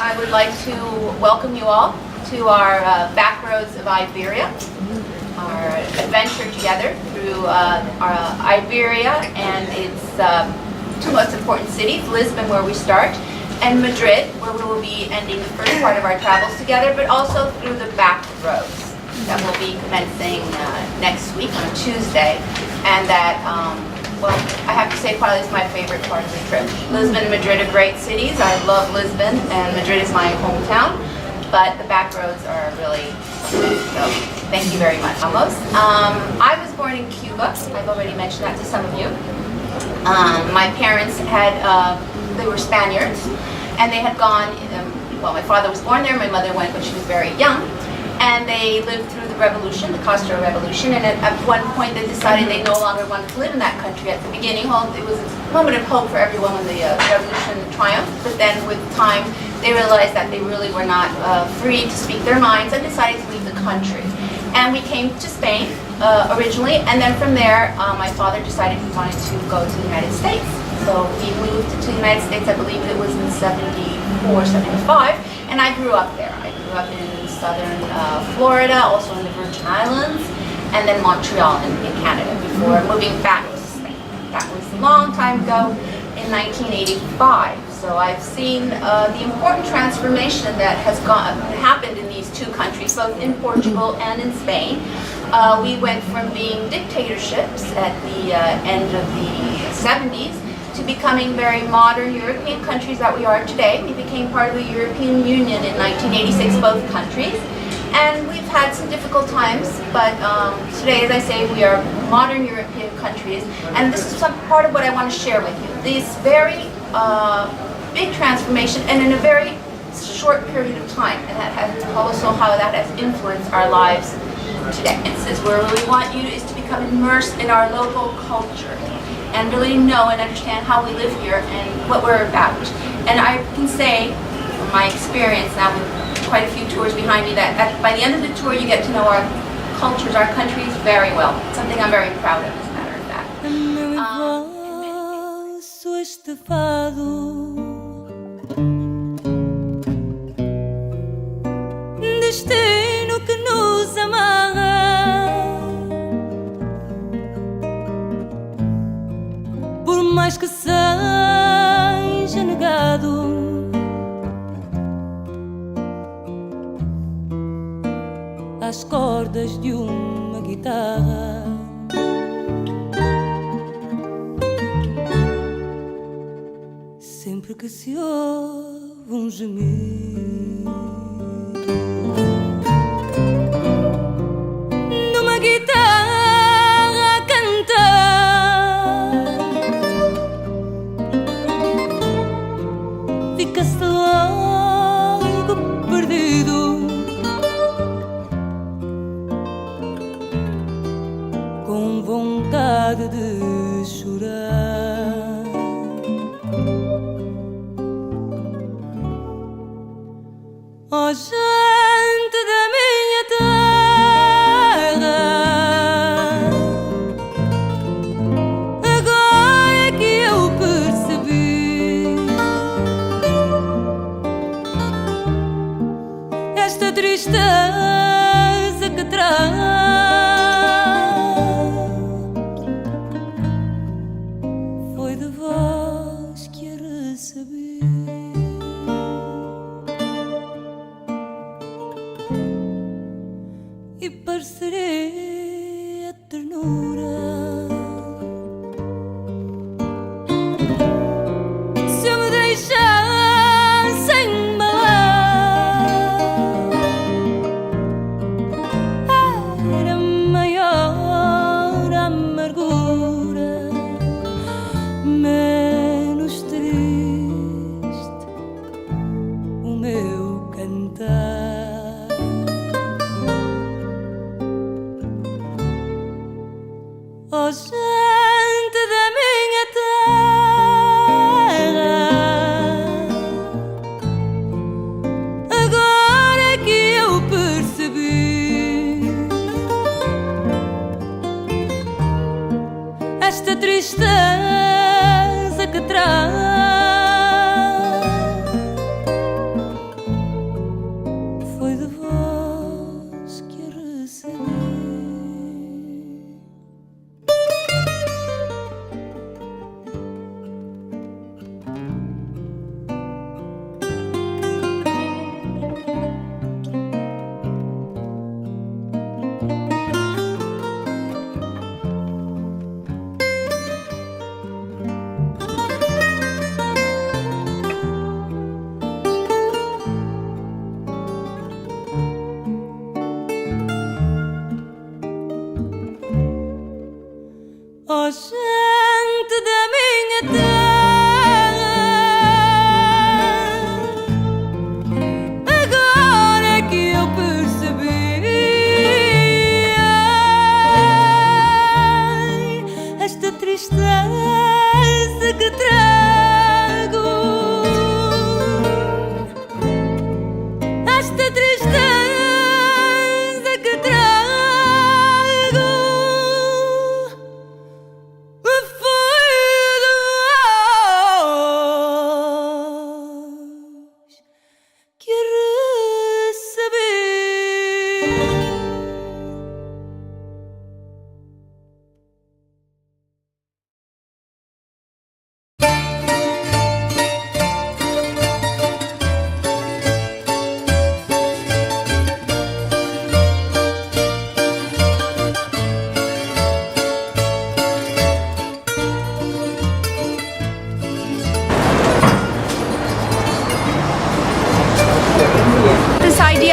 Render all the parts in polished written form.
I would like to welcome you all to our Backroads of Iberia, our adventure together through our Iberia and its two most important cities, Lisbon, where we start, and Madrid, where we will be ending the first part of our travels together, but also through the Backroads that will be commencing next week on Tuesday, and that well, I have to say probably is my favorite part of the trip. Lisbon and Madrid are great cities. I love Lisbon, and Madrid is my hometown, but the Backroads are really something. So thank you very much. Almost. I was born in Cuba. I've already mentioned that to some of you. My parents had, they were Spaniards, and they had gone, well, my father was born there, my mother went when she was very young, and they lived through the revolution, the Castro Revolution, and at one point they decided they no longer wanted to live in that country. At the beginning, well, it was a moment of hope for everyone when the revolution triumphed, but then with time they realized that they really were not free to speak their minds and decided to leave the country. And we came to Spain originally, and then from there my father decided he wanted to go to the United States. So we moved to the United States, I believe it was in 74, 75, and I grew up there. I grew up in southern Florida, also in the Virgin Islands, and then Montreal in Canada before moving back to Spain. That was a long time ago in 1985. So I've seen the important transformation that has happened in these two countries, both in Portugal and in Spain. We went from being dictatorships at the end of the 70s to becoming very modern European countries that we are today. We became part of the European Union in 1986, both countries. And we've had some difficult times, but today, as I say, we are modern European countries. And this is some part of what I want to share with you. This very big transformation, and in a very short period of time. And that has also how that has influenced our lives today. This is where we want you is to become immersed in our local culture and really know and understand how we live here and what we're about. And I can say, from my experience now with quite a few tours behind me, that by the end of the tour you get to know our cultures, our countries very well. It's something I'm very proud of, as a matter of fact. Destino que nos amarra, por mais que seja negado, às cordas de uma guitarra. Sempre que se ouve gemido, algo perdido, com vontade de chorar. Oh, gente da minha terra, agora é que eu percebi esta tristeza que traz. Foi de vós que a recebi. E parecerei a ternura se eu me deixasse embalar. Era maior a amargura, menos triste o meu cantar. Oh, gente da minha terra, agora é que eu percebi esta tristeza que traz. Foi de vós que a recebi. Oh, gente da minha terra, agora é que eu percebi esta tristeza que trago, esta tristeza que trago.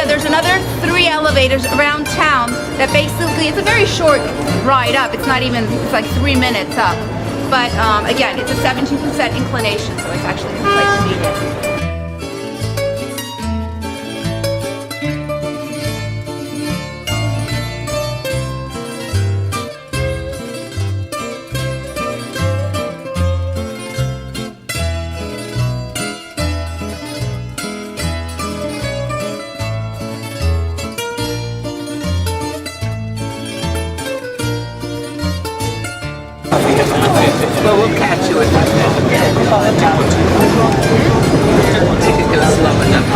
There's another 3 elevators around town that basically, it's a very short ride up. It's not even, it's like 3 minutes up. But again, it's a 17% inclination, so it's actually quite convenient. Well, we'll catch you in that minute. Take it go slow enough.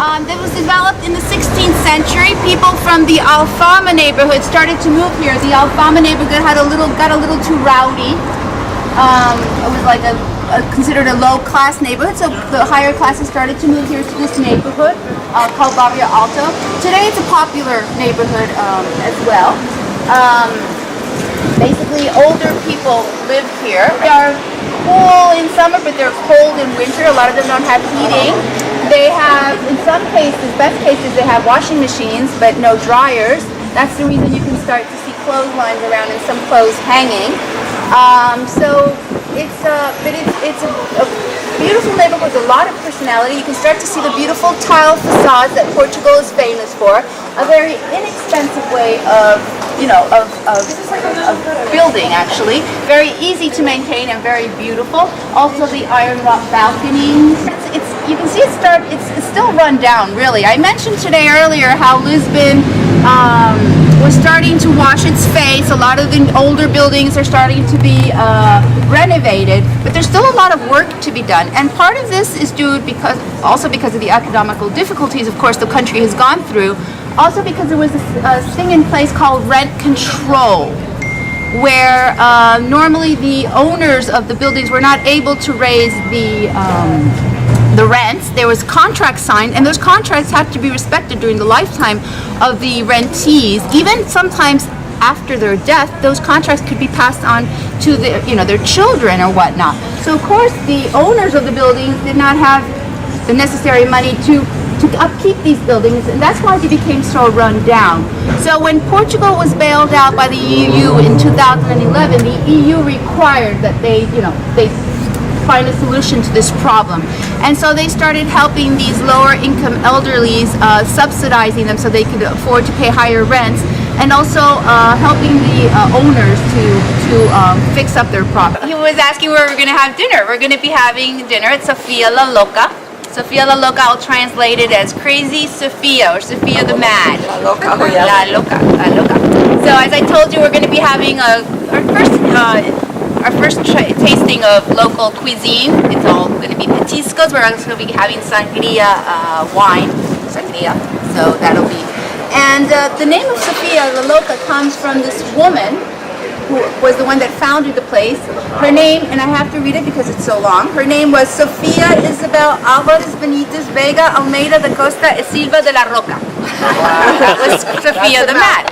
That was developed in the 16th century. People from the Alfama neighborhood started to move here. The Alfama neighborhood got a little too rowdy. It was like considered a low-class neighborhood, so the higher classes started to move here to this neighborhood called Barrio Alto. Today it's a popular neighborhood as well. Basically, older people live here. They are cool in summer, but they're cold in winter. A lot of them don't have heating. They have, in some cases, best cases, they have washing machines, but no dryers. That's the reason you can start to see clotheslines around and some clothes hanging. So it's a beautiful neighborhood with a lot of personality. You can start to see the beautiful tile facades that Portugal is famous for. A very inexpensive way of building, actually. Very easy to maintain and very beautiful. Also the iron rock balconies. You can see it's still run down, really. I mentioned today earlier how Lisbon was starting to wash its face. A lot of the older buildings are starting to be renovated, but there's still a lot of work to be done. And part of this is due because of the economical difficulties, of course, the country has gone through. Also because there was a thing in place called rent control, where normally the owners of the buildings were not able to raise the rents. There was contracts signed, and those contracts had to be respected during the lifetime of the rentees. Even sometimes after their death, those contracts could be passed on to their children or whatnot. So of course, the owners of the buildings did not have the necessary money to upkeep these buildings, and that's why they became so run down. So when Portugal was bailed out by the EU in 2011, the EU required that they find a solution to this problem. And so they started helping these lower income elderlies, subsidizing them so they could afford to pay higher rents, and also helping the owners to fix up their property. He was asking where we're going to have dinner. We're going to be having dinner at Sofia La Loca. Sofia La Loca, I'll translate it as Crazy Sofia, or Sofia the Mad. La Loca. La Loca. La Loca. So as I told you, we're going to be having our first tasting of local cuisine. It's all going to be petiscos. We're also going to be having sangria wine. Sangria. So that'll be. And the name of Sofia La Loca comes from this woman who was the one that founded the place. Her name, and I have to read it because it's so long, her name was Sofia Isabel Alvarez Benitez Vega Almeida da Costa e Silva de la Roca. That was Sofia the Mad.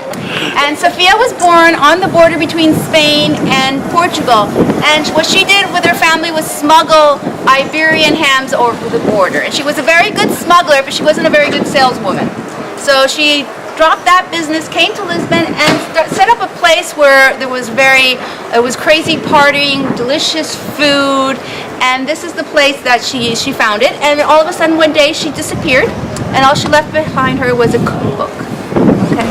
And Sofia was born on the border between Spain and Portugal. And what she did with her family was smuggle Iberian hams over the border. And she was a very good smuggler, but she wasn't a very good saleswoman. So she dropped that business, came to Lisbon, and set up a place where it was crazy partying, delicious food, and this is the place that she founded. And all of a sudden one day she disappeared, and all she left behind her was a cookbook. Okay.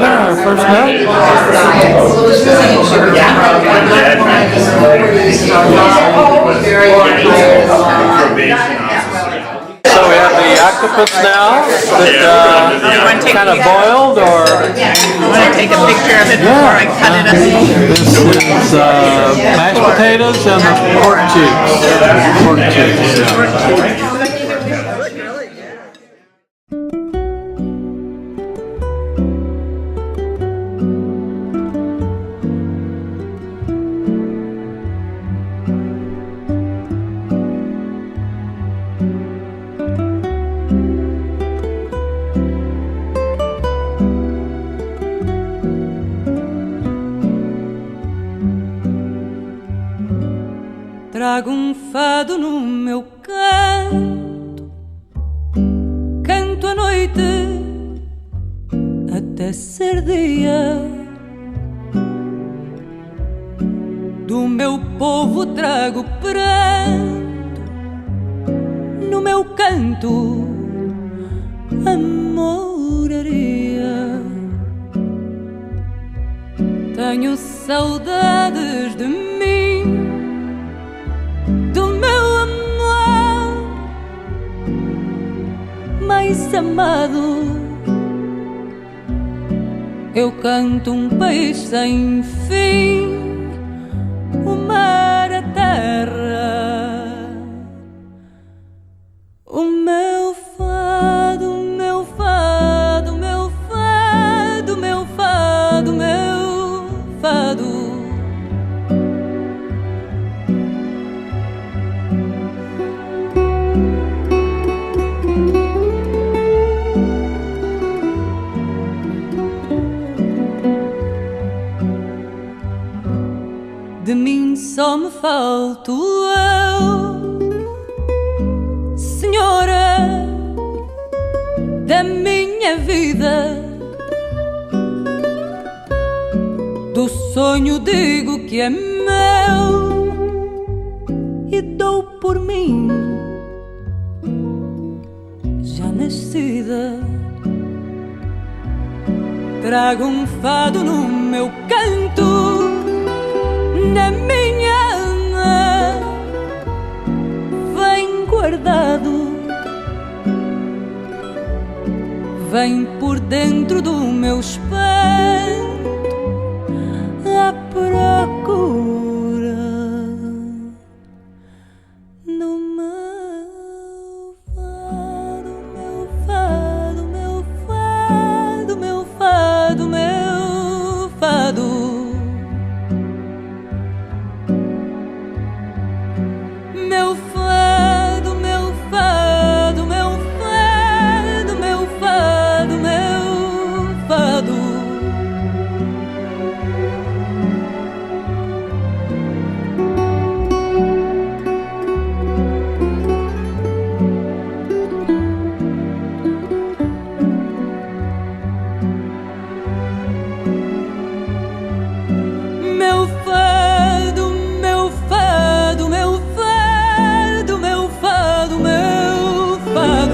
Our first night. So we have the octopus now that kind of boiled, or I want to take a picture of it before I cut it up. this is mashed potatoes and the pork cheeks. Pork cheeks. Yeah. Trago fado no meu canto, canto a noite até ser dia. Do meu povo trago pranto, no meu canto amoraria. Tenho saudades de mim, do meu amor mais amado. Eu canto peixe sem fim, o mar de mim só me falto eu, Senhora da minha vida. Do sonho digo que é meu e dou por mim já nascida. Trago um fado no meu canto, na minha alma, vem guardado, vem por dentro do meu espanto à procura do meu fado, meu fado, meu fado, meu fado, meu fado. Meu fado, meu fado, meu fado, meu fado, meu fado. Meu fado, meu fado, meu fado, meu fado, meu fado.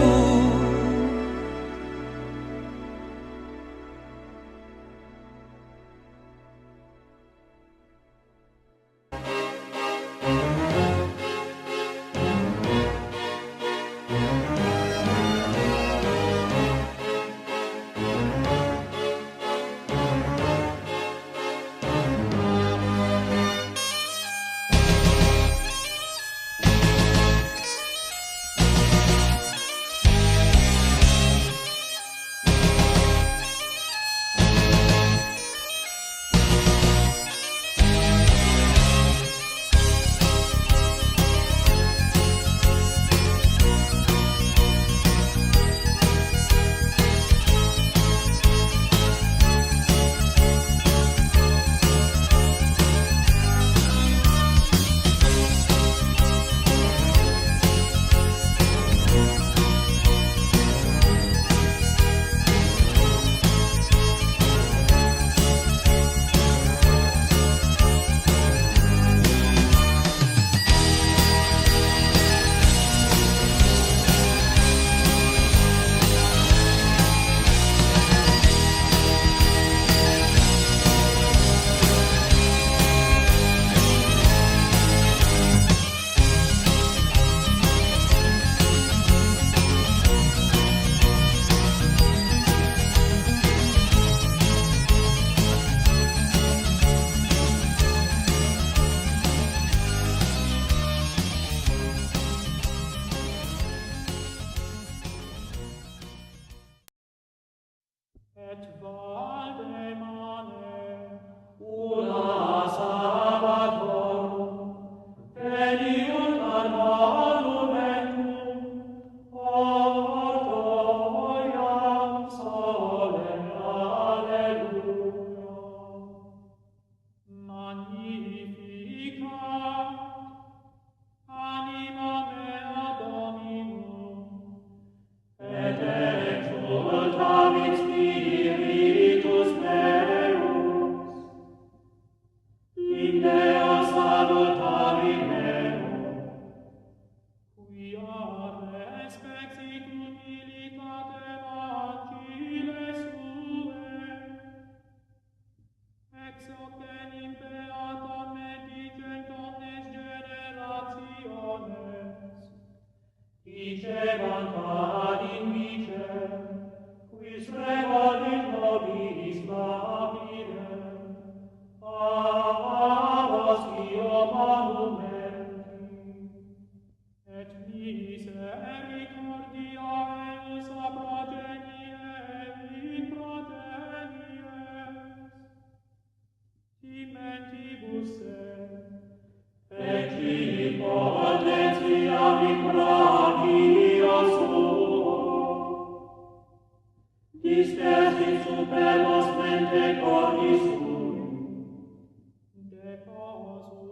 Deposus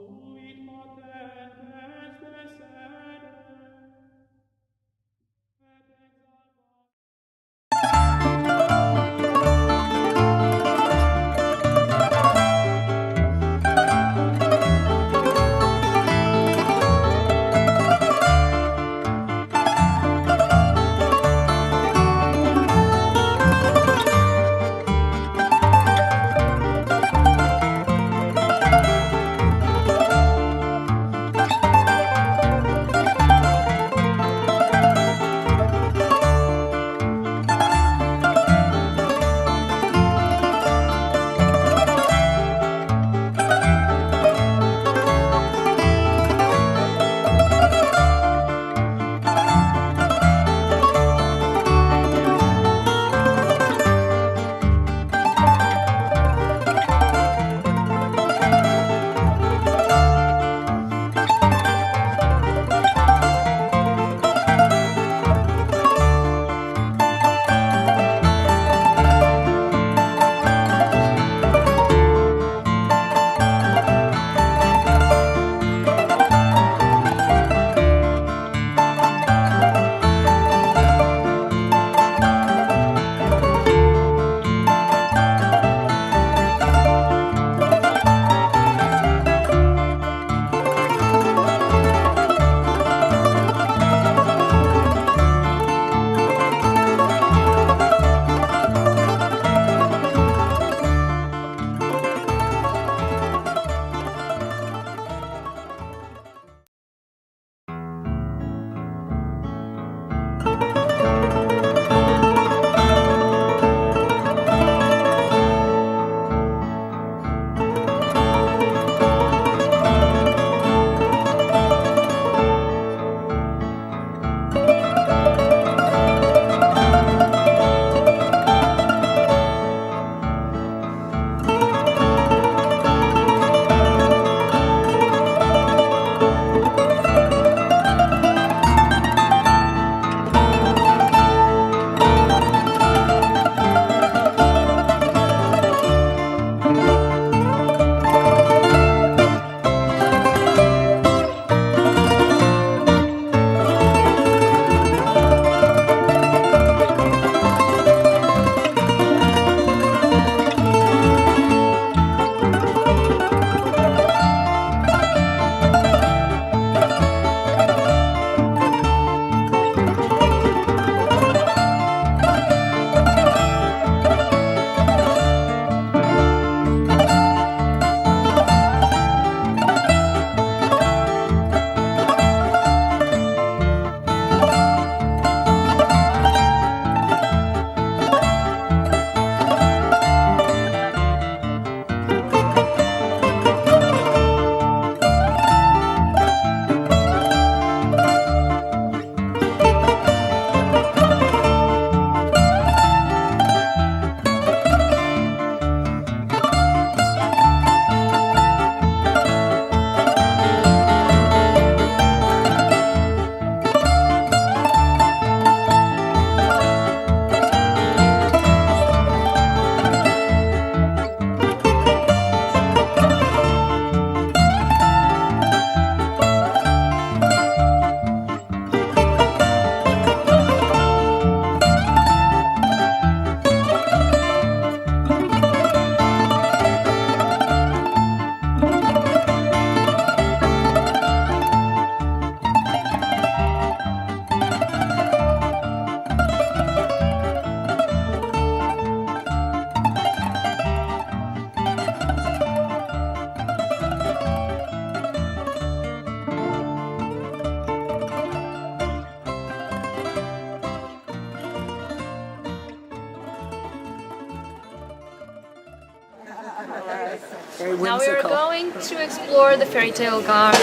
Very Now we are whimsical. going to explore the fairy tale garden.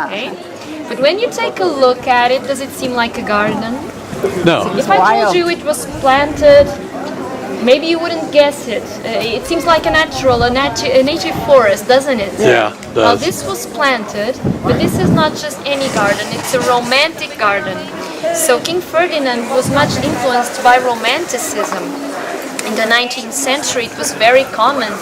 Okay? But when you take a look at it, does it seem like a garden? No. If I told you it was planted, maybe you wouldn't guess it. It seems like a native forest, doesn't it? Yeah, it Well, does. this was planted, but this is not just any garden, it's a romantic garden. So King Ferdinand was much influenced by Romanticism. In the 19th century, it was very common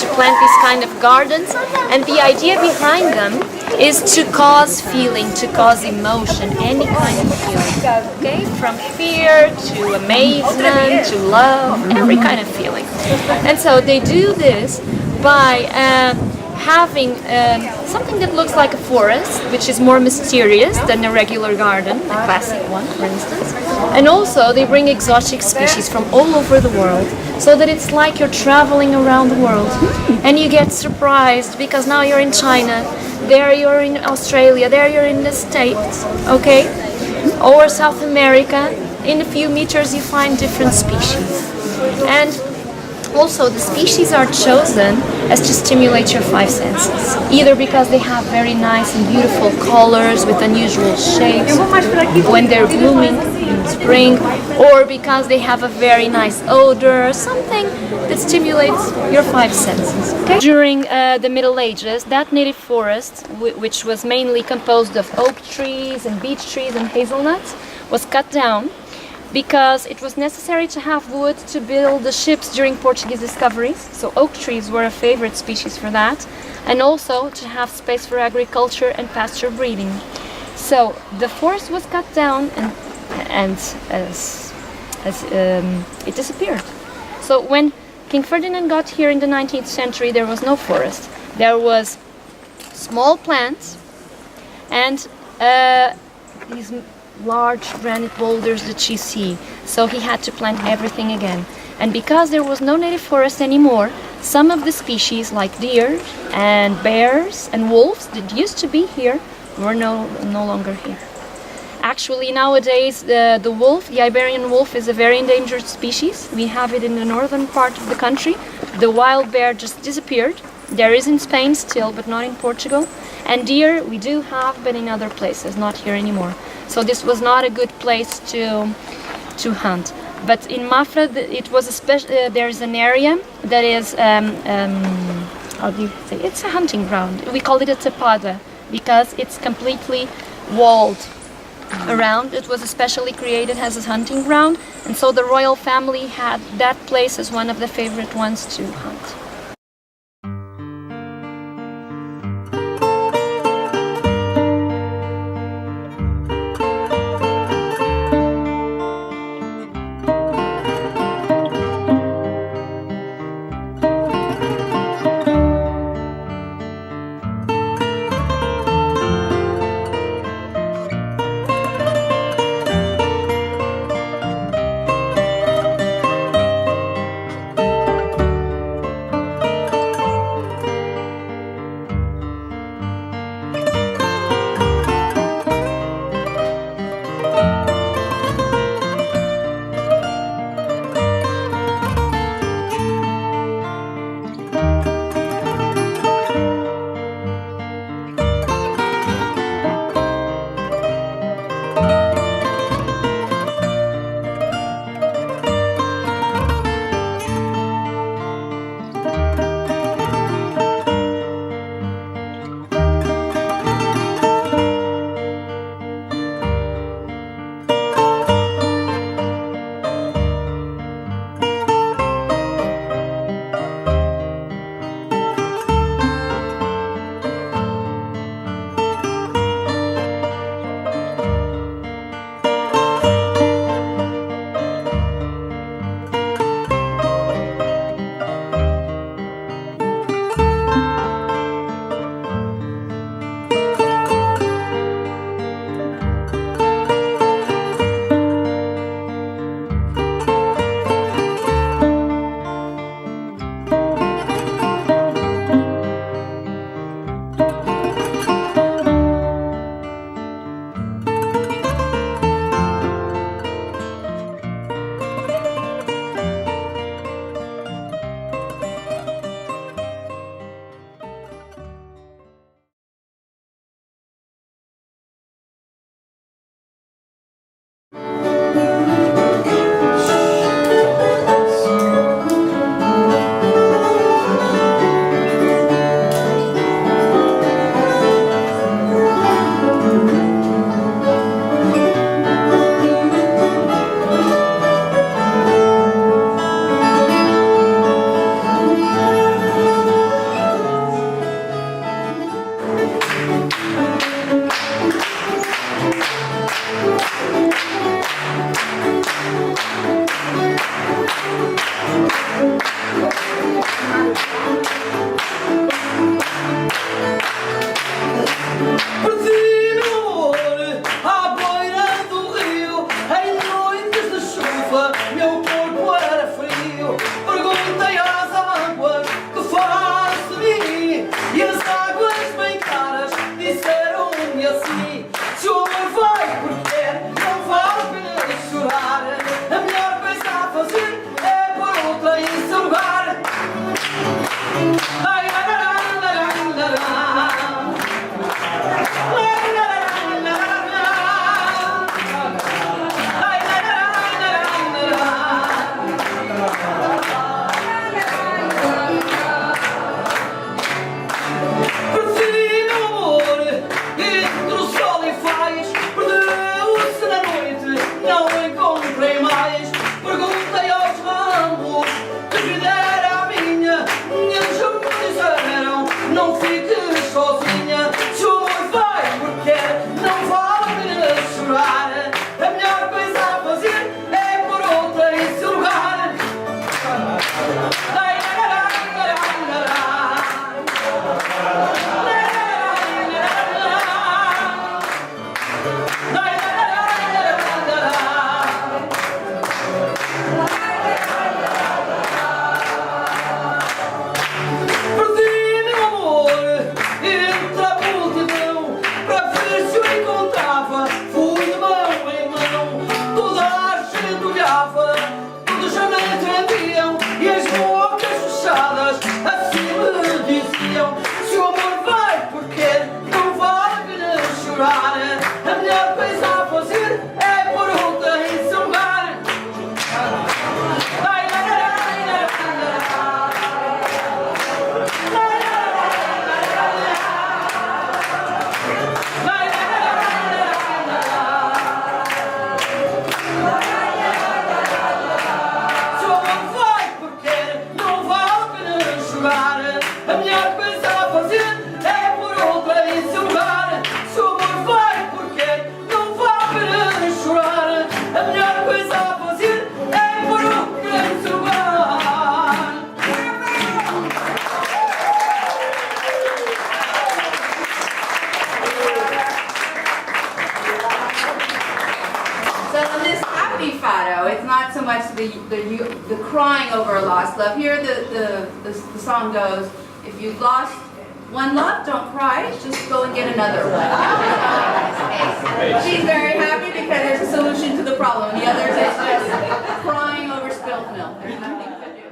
to plant these kind of gardens, and the idea behind them is to cause feeling, to cause emotion, any kind of feeling, okay? From fear to amazement to love, every kind of feeling. And so they do this by having something that looks like a forest, which is more mysterious than a regular garden, a classic one, for instance. And also they bring exotic species from all over the world, so that it's like you're traveling around the world. And you get surprised because now you're in China, there you're in Australia, there you're in the States, okay? Or South America. In a few meters you find different species. And also, the species are chosen as to stimulate your five senses, either because they have very nice and beautiful colors with unusual shapes when they're blooming in spring, or because they have a very nice odor, something that stimulates your five senses. Okay? During the Middle Ages, that native forest, which was mainly composed of oak trees and beech trees and hazelnuts, was cut down because it was necessary to have wood to build the ships during Portuguese discoveries. So oak trees were a favorite species for that, and also to have space for agriculture and pasture breeding. So the forest was cut down, and it disappeared. So when King Ferdinand got here in the 19th century, there was no forest. There was small plants and these large granite boulders that you see. So he had to plant everything again. And because there was no native forest anymore, some of the species like deer and bears and wolves that used to be here were no longer here. Actually, nowadays the wolf, the Iberian wolf, is a very endangered species. We have it in the northern part of the country. The wild bear just disappeared. There is in Spain still, but not in Portugal. And deer we do have, but in other places, not here anymore. So this was not a good place to hunt. But in Mafra, it was a special. There's an area that is how do you say? It's a hunting ground. We call it a tapada because it's completely walled around. It was especially created as a hunting ground, and so the royal family had that place as one of the favorite ones to hunt. não fiques sozinha. Se o amor vai porque não vale a pena chorar. A melhor coisa a fazer é pôr outra em seu lugar. Perdi meu amor entre a multidão para ver se eu encontrava. Fui de mão em mão, toda a gente olhava, todos já me entendiam e as bocas fechadas assim me diziam: se o amor vai porque não vale a pena chorar. A melhor coisa a fazer é pôr outra em seu lugar. Se o amor vai porque não vale a pena chorar. A melhor coisa a fazer é pôr outra em seu lugar. Se o amor vai porque não vale a pena chorar. A melhor coisa a fazer é pôr outra em seu lugar. So in this happy fado, it's not so much the crying over a lost love. Here the song goes, if you've lost one love, don't cry, just go and get another one. She's very happy because there's a solution to the problem. The others is just crying over spilt milk. There's nothing to do.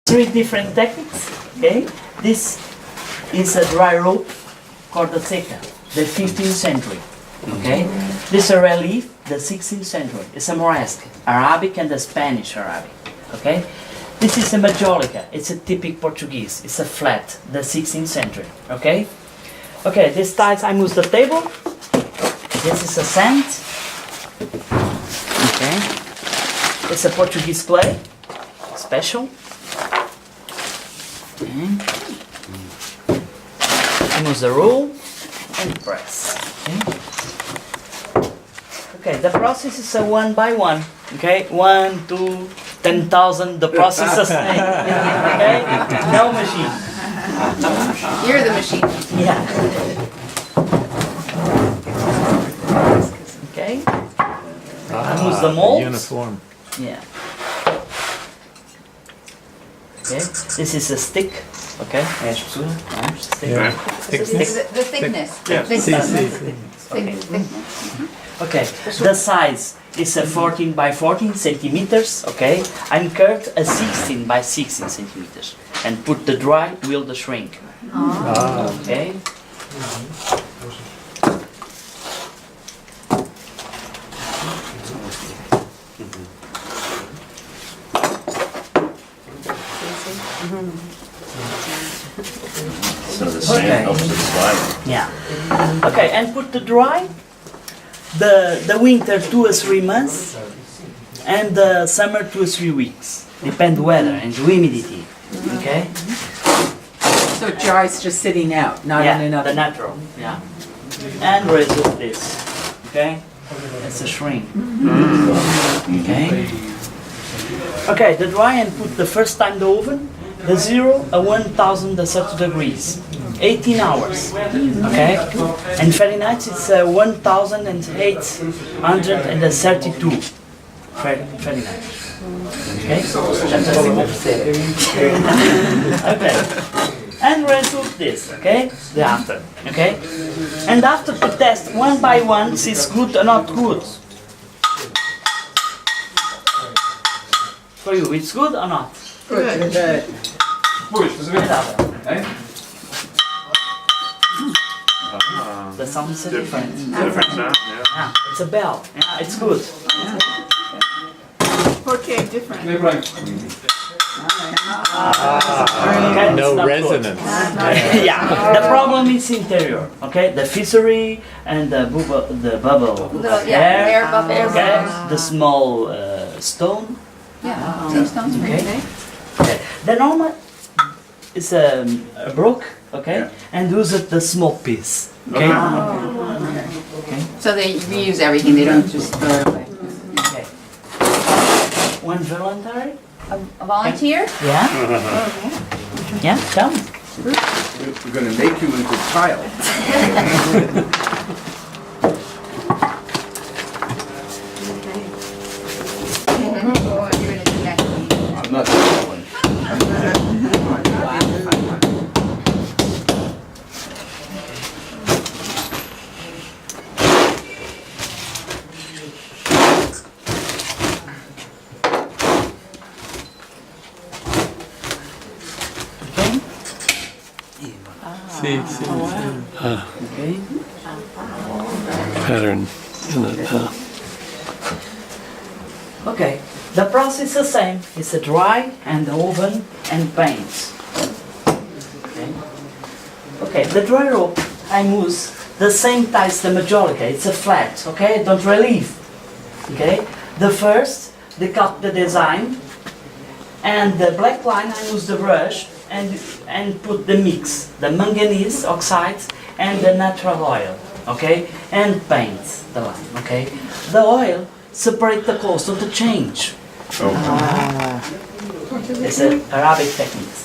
Three different techniques, okay? This is a dry rope called the seca, the 15th century, okay? This is a relief, the 16th century. It's a Moresque, Arabic and the Spanish Arabic, okay? This is a majolica, it's a typical Portuguese, it's a flat, the 16th century, okay? Okay, this ties, I move the table. This is a sand, okay? It's a Portuguese play, special. Okay. Remove the roll and press. Okay, the process is a one by one. Okay, 1, 2, 10,000. The process is okay. No machine. You're the machine. Yeah. Okay. Remove the mold. Uniform. Yeah. Okay, this is a stick. Okay, stick. Yeah. This is the thickness. Yeah. Thickness. Okay, the size is a 14 by 14 centimeters. Okay, and curved a 16 by 16 centimeters. And put the dry will the shrink. Okay. So the sand helps it slide. Yeah. Okay, and put the dry. The winter 2 or 3 months, and the summer 2 or 3 weeks. Depend weather and humidity. Okay. So it dries just sitting out, not in an the oven. natural. Yeah. And resolve this. Okay. It's a shrink. Okay. Okay. The dry and put the first time the oven. The 0 at 1030 degrees. 18 hours, okay? And Fahrenheit it's 1832 Fahrenheit. Okay? Okay. And resolve this, okay? The after, okay? And after to test one by one if it's good or not good. For you, it's good or not? Good. And after. The sound is different. Different sound, yeah. Yeah, it's a bell. Yeah, it's good. Okay, different. Okay, No it's not resonance. good. Yeah, the problem is interior. Okay, the fishery and the bubble. Air bubbles. Okay, the small stone. Yeah, these stones are Okay. okay. Okay, the normal is a brook. Okay, and use it the small piece. Okay. So they reuse everything, they don't just throw it away. Okay. One voluntary. A volunteer? Yeah. Yeah. Tell me. We're gonna make you into tile. I'm not that one. Okay. See, Okay. pattern in it. Okay. The process is the same. It's a dry and oven and paint. Okay. Okay. The dry rope I use the same types the majority. It's a flat. Okay. Don't relieve. Okay. The first they cut the design, and the black line I use the brush and put the mix, the manganese oxide and the natural oil. Okay. And paint the line. Okay. The oil separate the clothes, don't change. It's an Arabic technique.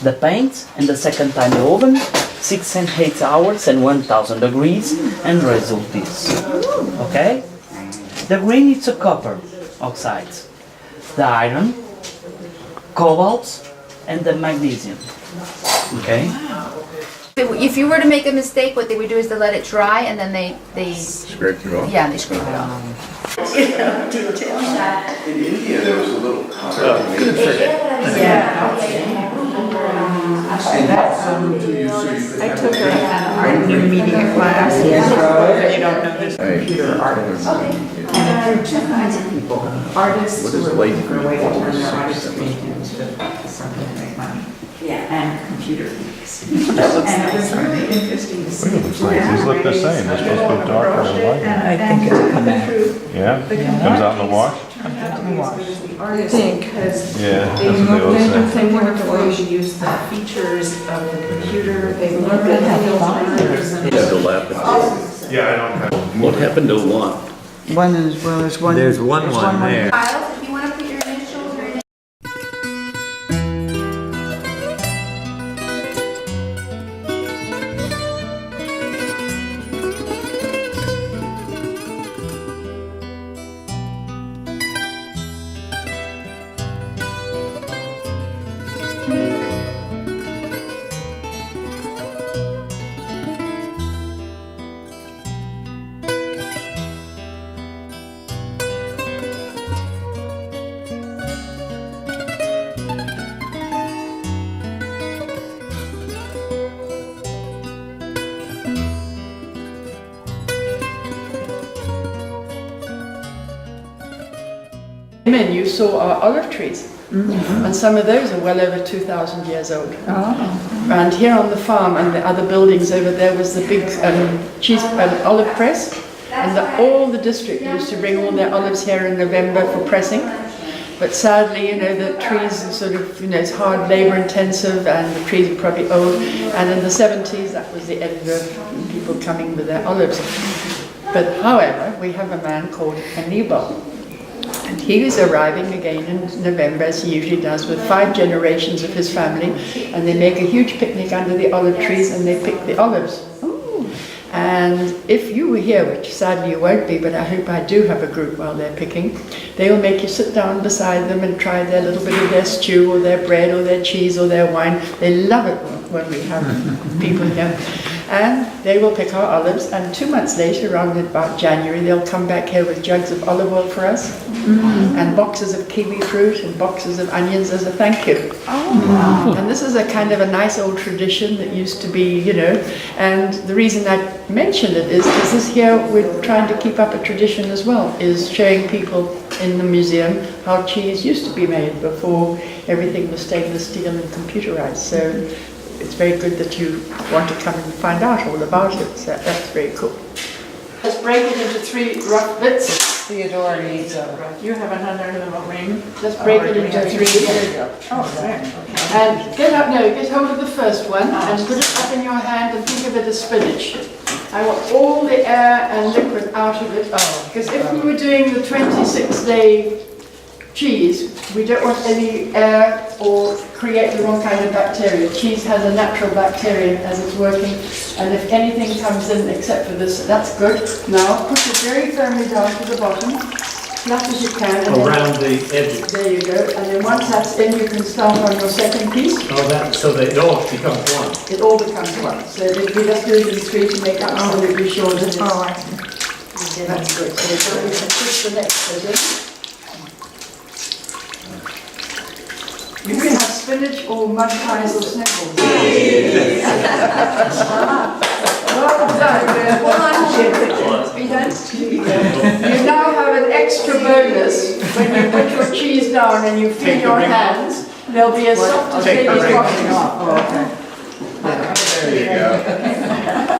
The paint and the second time the oven, 6 and 8 hours and 1000 degrees and resolve this. Okay? The green is a copper oxide. The iron, cobalt and the magnesium. Okay? If you were to make a mistake, what they would do is to let it dry and then they Scrape it off. yeah, they scrape it off. In India, there was a little. I took an intermediate class, and you don't know this computer artists. And two kinds of people, artists What who is are light looking for a way to turn green? their artist paintings into something to make money. And computer geeks. And it was really interesting to see. These look the same. They're supposed to be darker and lighter. I think it'll come out. Yeah? Comes out in the wash? Because Yeah, they that's what they always looked say. they weren't going to use the features of the computer, they looked at the filters and. Yeah, I don't have. What happened to one? One is, well, there's one. There's one there. Files, if you want to put your initials or anything. in, you saw our olive trees. And some of those are well over 2,000 years old. And here on the farm and the other buildings over there was the big olive press. And all the district used to bring all their olives here in November for pressing. But sadly, you know, the trees are sort of, you know, it's hard labor intensive and the trees are probably old. And in the 70s, that was the end of people coming with their olives. But however, we have a man called Hannibal. And he was arriving again in November, as he usually does, with 5 generations of his family. And they make a huge picnic under the olive trees and they pick the olives. And if you were here, which sadly you won't be, but I hope I do have a group while they're picking, they will make you sit down beside them and try their little bit of their stew or their bread or their cheese or their wine. They love it when we have people here. And they will pick our olives, and 2 months later, around about January, they'll come back here with jugs of olive oil for us, and boxes of kiwi fruit and boxes of onions as a thank you. And this is a kind of a nice old tradition that used to be, you know, and the reason I mention it is because this here we're trying to keep up a tradition as well, is showing people in the museum how cheese used to be made before everything was stainless steel and computerized. So it's very good that you want to come and find out all about it. So that's very cool. Let's break it into 3 rough bits. Theodore needs You have another little ring. Let's break it into 3. There you go. And get hold of the first one and put it up in your hand and think of it as spinach. I want all the air and liquid out of it. Because if we were doing the 26-day cheese, we don't want any air or create the wrong kind of bacteria. Cheese has a natural bacteria as it's working, and if anything comes in except for this, that's good. Now push it very firmly down to the bottom, flat as you can. And Around the edges. there you go, and then once that's in, you can start on your second piece. So they all become one. It all becomes one. So we just do it in 3 to make absolutely sure that it's... That's good. So we can push the next bit in. You can have spinach or mud pies or sniffles. Well done. You now have an extra bonus. When you put your cheese down and you feel your hands, they'll be as soft as baby's rocking. There you go.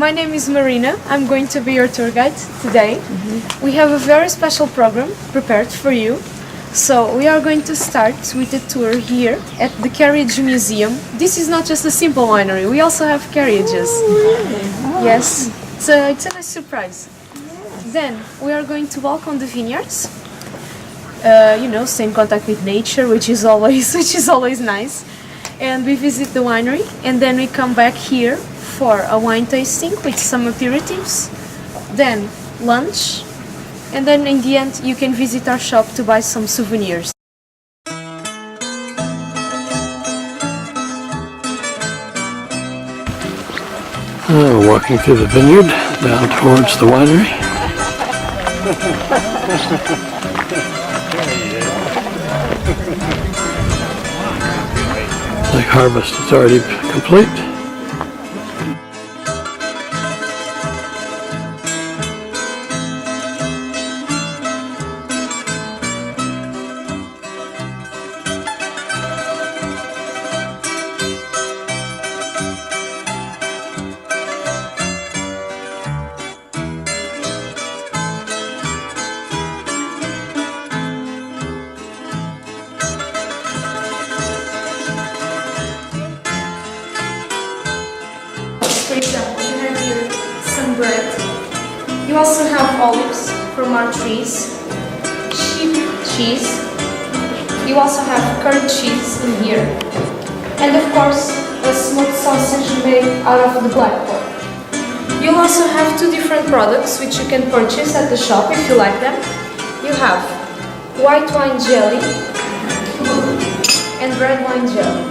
my name is Marina. I'm going to be your tour guide today. We have a very special program prepared for you. So we are going to start with a tour here at the Carriage Museum. This is not just a simple winery, we also have carriages. Yes, so it's a nice surprise. Then we are going to walk on the vineyards. Stay in contact with nature, which is always nice. And we visit the winery, and then we come back here for a wine tasting with some aperitifs, then lunch, and then in the end you can visit our shop to buy some souvenirs. Walking through the vineyard down towards the winery. The harvest is already complete. For example, you have here some bread. You also have olives from our trees, sheep cheese. You also have curd cheese in here. And of course, a smoked sausage made out of the black pork. You'll also have two different products which you can purchase at the shop if you like them. You have white wine jelly and red wine jelly.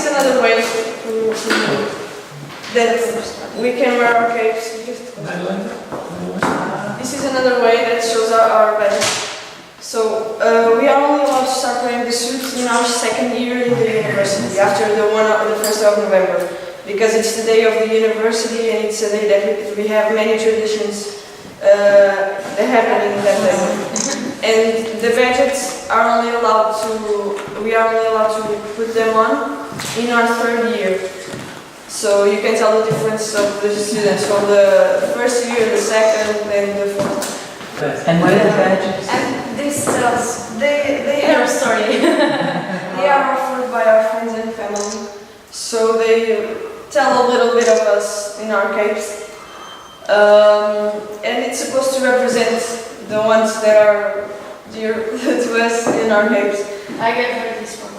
is another way that we can wear our capes. This is another way that shows our badge. So we are only allowed to start wearing the suits in our second year in the university, after the 1st of November, because it's the day of the university and it's a day that we have many traditions that happen in that day. And the badges are we are only allowed to put them on in our third year. So you can tell the difference of the students from the first year, the second, and the fourth. And what are the badges? And this tells, they have a story. They are offered by our friends and family. So they tell a little bit of us in our capes. And it's supposed to represent the ones that are dear to us in our capes. I gave her this one.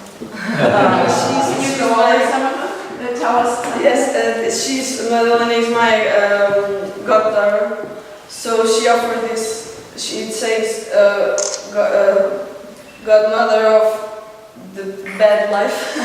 She's the one. Some of them that tell us. Yes, Madeleine is my goddaughter. So she offered this. It says godmother of the bad life.